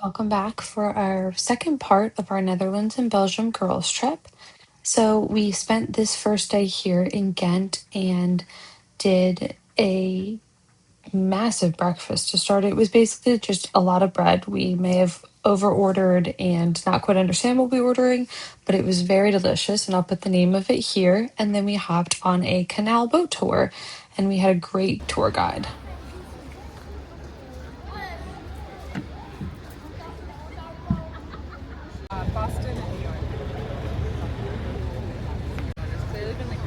welcome back for our second part of our Netherlands and Belgium girls trip. So we spent this first day here in Ghent and did a massive breakfast to start. It was basically just a lot of bread. We may have over ordered and not quite understand what we were ordering, but it was very delicious, and I'll put the name of it here. And then we hopped on a canal boat tour, and we had a great tour guide. Boston and New York. It's clearly been like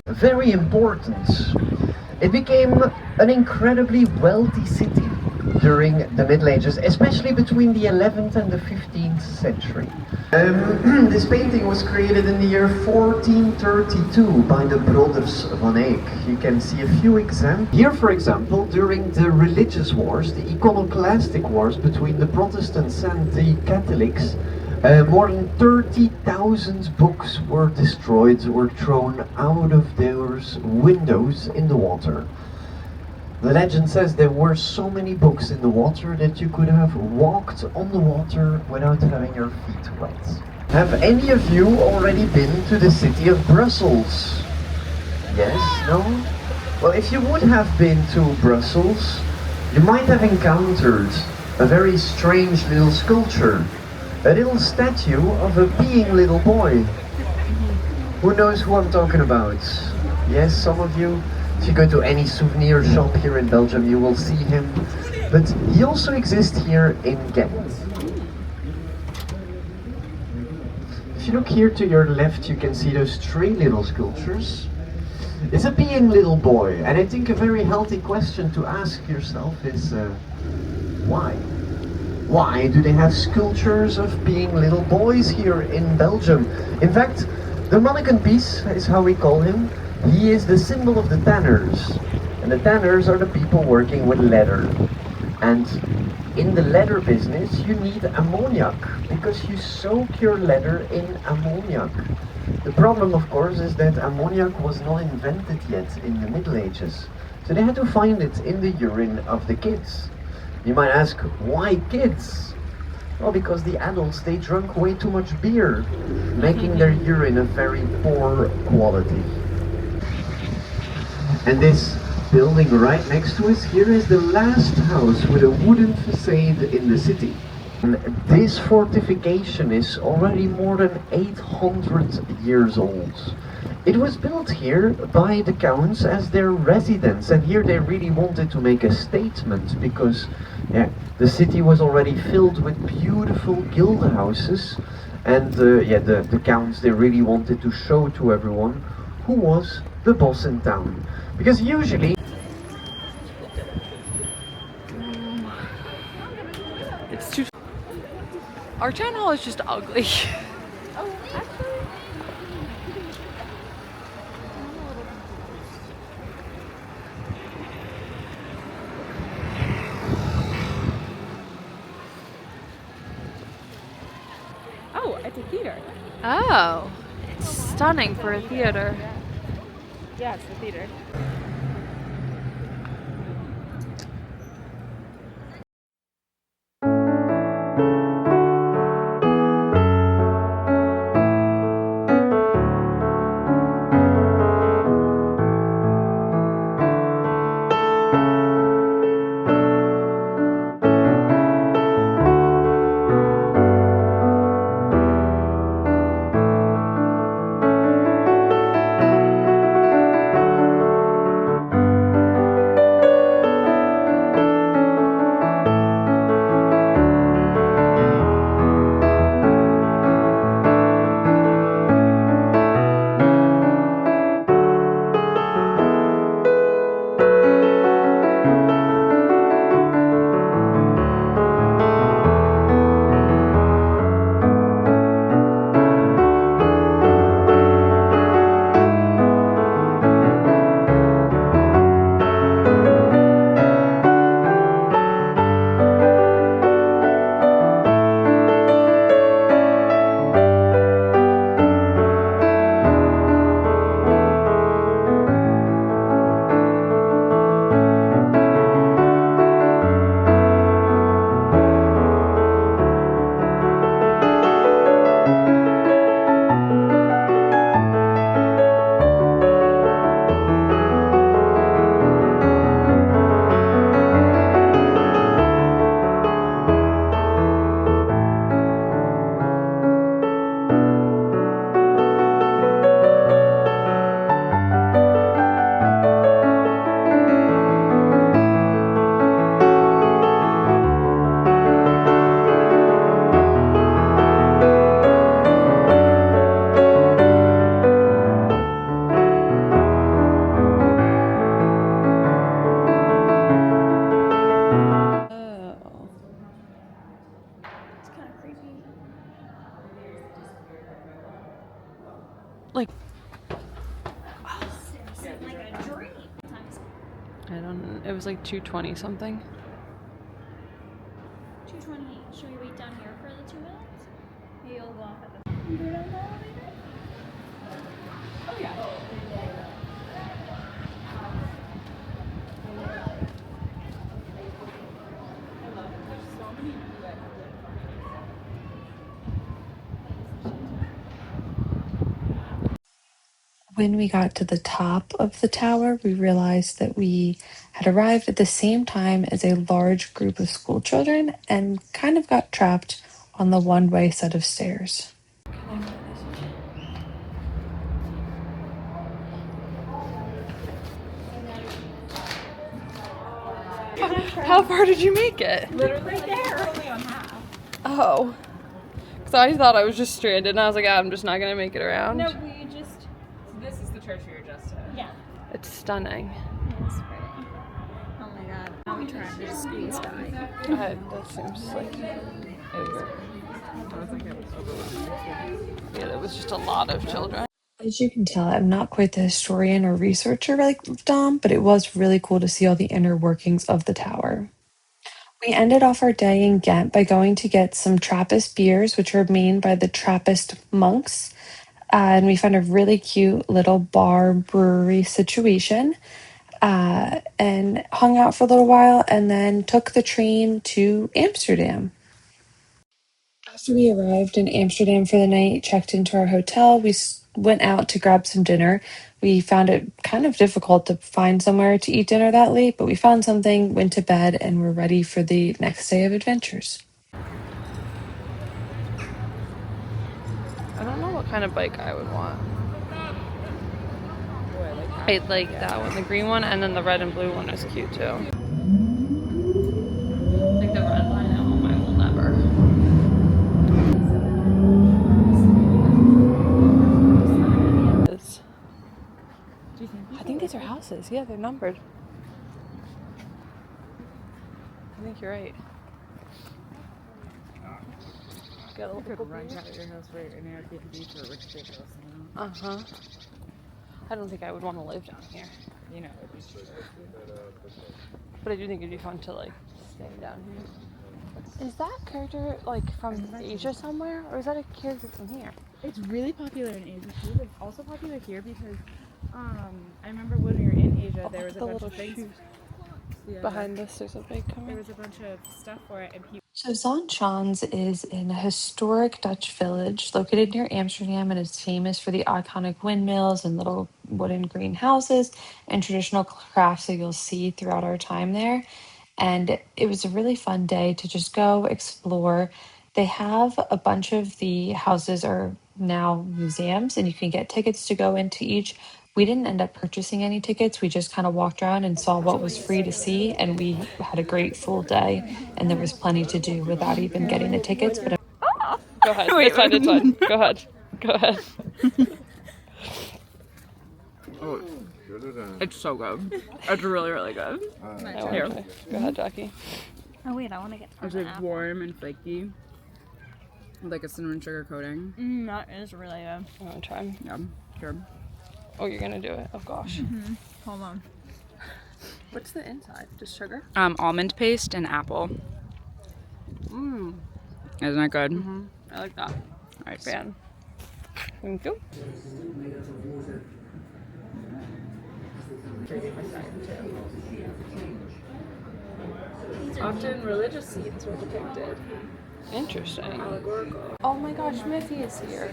Very important. It became an incredibly wealthy city during the Middle Ages, especially between the 11th and the 15th century. This painting was created in the year 1432 by the brothers Van Eyck. You can see a few examples. Here, for example, during the religious wars, the iconoclastic wars between the Protestants and the Catholics, more than 30,000 books were destroyed, were thrown out of those windows in the water. The legend says there were so many books in the water that you could have walked on the water without having your feet wet. Have any of you already been to the city of Brussels? Yes? No? Well, if you would have been to Brussels, you might have encountered a very strange little sculpture. A little statue of a peeing little boy. Who knows who I'm talking about? Yes, some of you. If you go to any souvenir shop here in Belgium, you will see him. But he also exists here in Ghent. If you look here to your left, you can see those three little sculptures. It's a peeing little boy, and I think a very healthy question to ask yourself is, why? Why do they have sculptures of peeing little boys here in Belgium? In fact, the mannequin piece is how we call him. He is the symbol of the tanners. And the tanners are the people working with leather. And in the leather business, you need ammoniac, because you soak your leather in ammoniac. The problem, of course, is that ammoniac was not invented yet in the Middle Ages. So they had to find it in the urine of the kids. You might ask, why kids? Well, because the adults, they drank way too much beer, making their urine of very poor quality. And this building right next to us here is the last house with a wooden facade in the city. And this fortification is already more than 800 years old. It was built here by the counts as their residence, and here they really wanted to make a statement because the city was already filled with beautiful guild houses, and the counts, they really wanted to show to everyone who was the boss in town. Because usually It's too. Our town hall is just ugly. Oh, actually. Oh, it's a theater. Oh, it's stunning for a theater. Yeah, it's the theater. was like 220 something. 2:20. Should we wait down here for the 2 minutes? Maybe you'll go off at the. You go down the elevator? Oh yeah. When we got to the top of the tower, we realized that we had arrived at the same time as a large group of school children and kind of got trapped on the one-way set of stairs. How far did you make it? Literally there. Only on half. Oh. Because I thought I was just stranded and I was like, I'm just not going to make it around. No, we just. This is the church we were just at. Yeah. It's stunning. It's pretty. Oh my god. Now we try to just squeeze by. That seems like... Yeah, there was just a lot of children. As you can tell, I'm not quite the historian or researcher like Dom, but it was really cool to see all the inner workings of the tower. We ended off our day in Ghent by going to get some Trappist beers, which are made by the Trappist monks. And we found a really cute little bar brewery situation and hung out for a little while and then took the train to Amsterdam. After we arrived in Amsterdam for the night, checked into our hotel, we went out to grab some dinner. We found it kind of difficult to find somewhere to eat dinner that late, but we found something, went to bed, and were ready for the next day of adventures. I don't know what kind of bike I would want. I like that one, the green one, and then the red and blue one is cute too. Like the red line, I want my will never. I think these are houses. Yeah, they're numbered. I think you're right. Got a little Could rent out your house for an Airbnb for a rich kid house. Uh-huh. I don't think I would want to live down here. You know, it'd be cheaper. But I do think it'd be fun to like stay down here. Is that character like from Asia somewhere, or is that a character from here? It's really popular in Asia too, but it's also popular here because I remember when we were in Asia, there was a bunch of things. Yeah, Behind this, there's a big there was a bunch of stuff for it, and people. So Schans is in a historic Dutch village located near Amsterdam, and it's famous for the iconic windmills and little wooden greenhouses and traditional crafts that you'll see throughout our time there. And it was a really fun day to just go explore. They have a bunch of the houses are now museums, and you can get tickets to go into each. We didn't end up purchasing any tickets. We just kind of walked around and saw what was free to see, and we had a great full day, and there was plenty to do without even getting the tickets. But Go ahead. It's fine. It's fine. Go ahead. Go ahead. Oh, It's so good. It's really, really good. Here. Go ahead, Jackie. Oh wait, I want to get It's like warm and flaky, like a cinnamon sugar coating. That is really good. I want to try. Yeah, sure. Oh, you're gonna do it. Oh gosh. Hold on. What's the inside? Just sugar? Almond paste and apple. Mmm. Isn't that good? I like that. Alright, Fan. Thank you. Often religious scenes were depicted. Interesting. Oh my gosh, Miffy is here.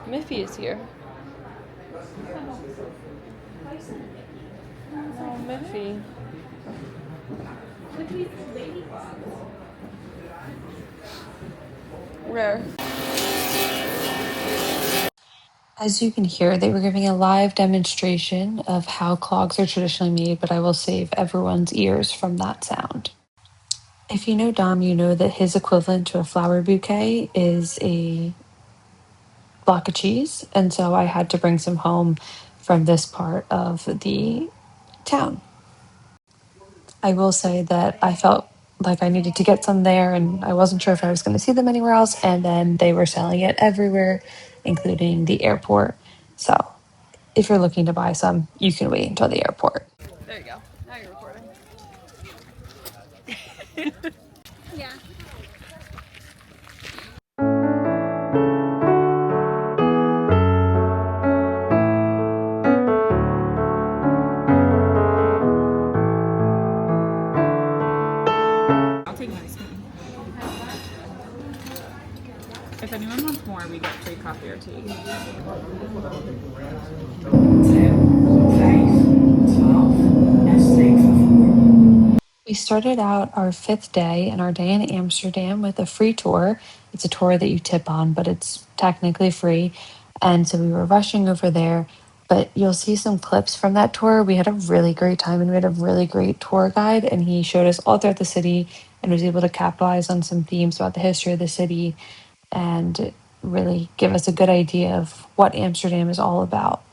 Miffy is here. Oh, Miffy. Where? as you can hear, they were giving a live demonstration of how clogs are traditionally made, but I will save everyone's ears from that sound. If you know Dom, you know that his equivalent to a flower bouquet is a block of cheese, and so I had to bring some home from this part of the town. I will say that I felt like I needed to get some there, and I wasn't sure if I was going to see them anywhere else, and then they were selling it everywhere, including the airport. So if you're looking to buy some, you can wait until the airport. There you go. Now you're recording. Yeah. I'll take my spoon. If anyone wants more, we get free coffee or tea. 10, 5, 12 en We started out our 5th day and our day in Amsterdam with a free tour. It's a tour that you tip on, but it's technically free. And so we were rushing over there, but you'll see some clips from that tour. We had a really great time and we had a really great tour guide, and he showed us all throughout the city and was able to capitalize on some themes about the history of the city and really give us a good idea of what Amsterdam is all about.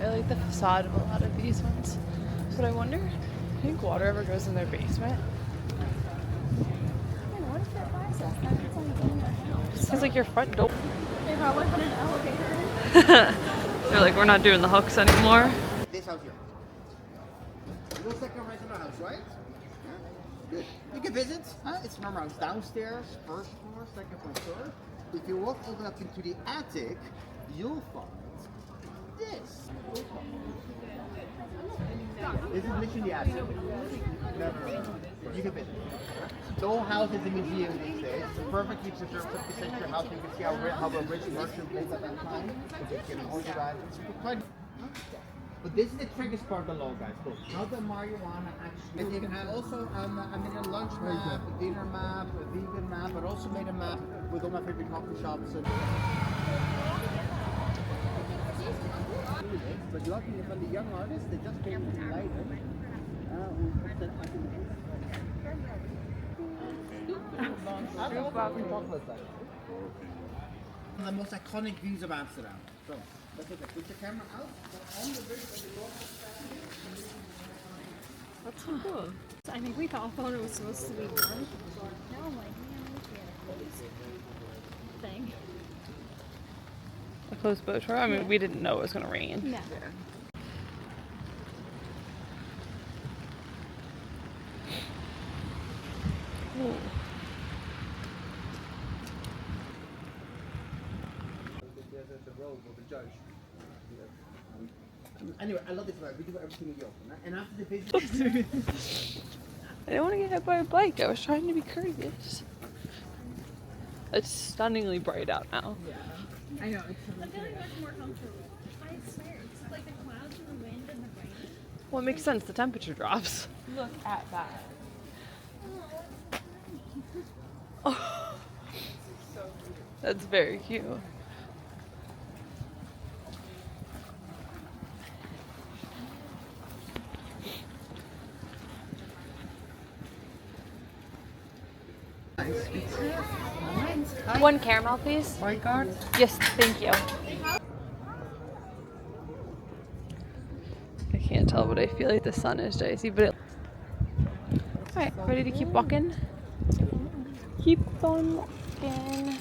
I like the facade of a lot of these ones. But I wonder, I think water ever goes in their basement? What if that buys us? That's like in their house. It's like your front door. They probably put an elevator. They're like, we're not doing the hooks anymore. This house here. It looks like a regular house, right? Yeah. Good. You can visit. It's normal house. Downstairs, first floor, second floor, third. If you walk all the way up into the attic, you'll find this. This is literally the attic. No. You can visit. The whole house is a museum these days. It's a perfectly preserved 50th century house. You can see how a rich merchant lived at that time. It's getting organized. It's quite. But this is the trickiest part of the law, guys. Look, how the marijuana actually. And you can have also, I made a lunch map, a dinner map, a vegan map, but also made a map with all my favorite coffee shops. And but luckily for the young artists, they just came to light it. The most iconic views of Amsterdam. So, let's look at. Put the camera out. On the bridge of the door. That's so cool. I think we all thought it was supposed to be warm. Now I'm like, man, look at this thing. A closed boat tour? I mean, we didn't know it was going to rain. No. Ooh. The road with the judge. Anyway, I love this ride. We do everything in Europe. And after the visit, I didn't want to get hit by a bike. I was trying to be courteous. It's stunningly bright out now. Yeah. I know. It's I feel like that's more comfortable. I swear, it's like the clouds and the wind and the rain. Well, it makes sense. The temperature drops. look at that. That's very cute. One caramel, please. my card. Yes, thank you. I can't tell, but I feel like the sun is dicey. But alright, ready to keep walking? Keep on walking.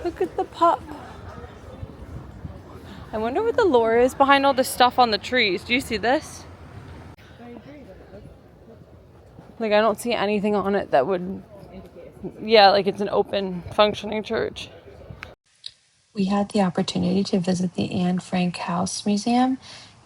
Look at the pup. I wonder what the lore is behind all this stuff on the trees. Do you see this? Like, I don't see anything on it that would, yeah, like it's an open, functioning church. We had the opportunity to visit the Anne Frank House Museum,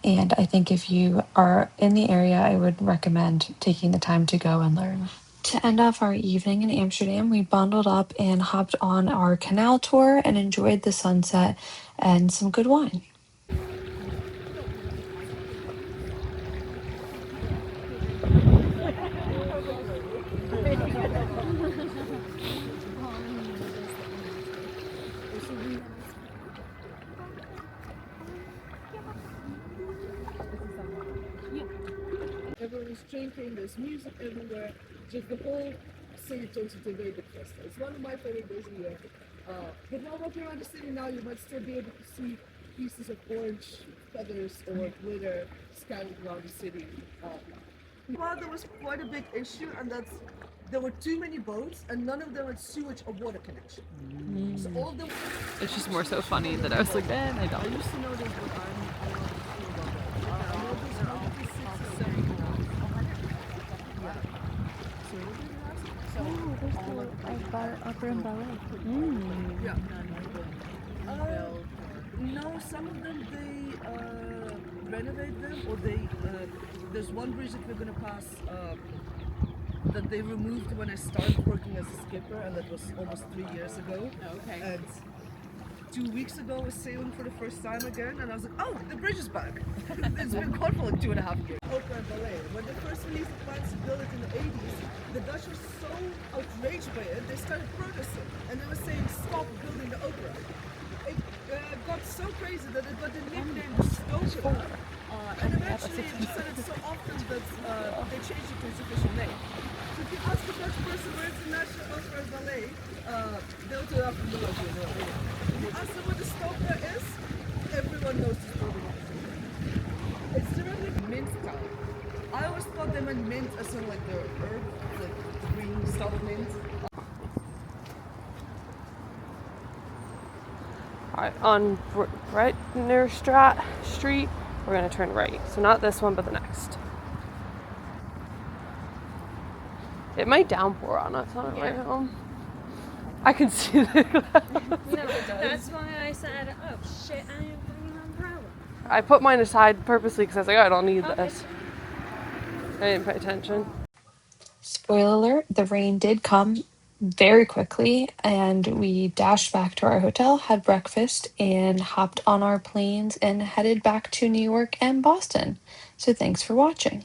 and I think if you are in the area, I would recommend taking the time to go and learn. To end off our evening in Amsterdam, we bundled up and hopped on our canal tour and enjoyed the sunset and some good wine. Everyone was chanting, there's music everywhere, just the whole say it turns into a very big festival. It's one of my favorite days of the year. But while walking around the city now, you might still be able to see pieces of orange feathers or glitter scattered around the city. Well, there was quite a big issue, and that's there were too many boats, and none of them had sewage or water connection. So all of them. It's just more so funny that I was like, man, I don't. I used to know this, but I'm not sure about that. I know there's probably 6 or 7 Upper and ballet. Yeah. No, some of them they renovate them, or they. There's one bridge that we're gonna pass that they removed when I started working as a skipper, and that was almost 3 years ago. Okay. And 2 weeks ago, I was sailing for the first time again, and I was like, oh, the bridge is back. It's been gone for like 2.5 years. Opera and ballet. When they first released the plans to build it in the 80s, the Dutch were so outraged by it, they started protesting, and they were saying, stop building the opera. It got so crazy that it got the nickname Stopera. And eventually, they said it so often that they changed it to its official name. So if you ask a Dutch person where it's the National Opera and Ballet, they'll do that from the logo. If you ask them what the Stopera is, everyone knows this building. It's directly mint town. I always thought they meant mint as in like the herb, like green stuff mint. Alright, on Bretner Street, we're gonna turn right. So not this one, but the next. It might downpour on us on our way home. I can see the No, that's why I said, oh shit, I am bringing my umbrella. I put mine aside purposely because I was like, oh, I don't need this. I didn't pay attention. Spoiler alert, the rain did come very quickly, and we dashed back to our hotel, had breakfast, and hopped on our planes and headed back to New York and Boston. So thanks for watching.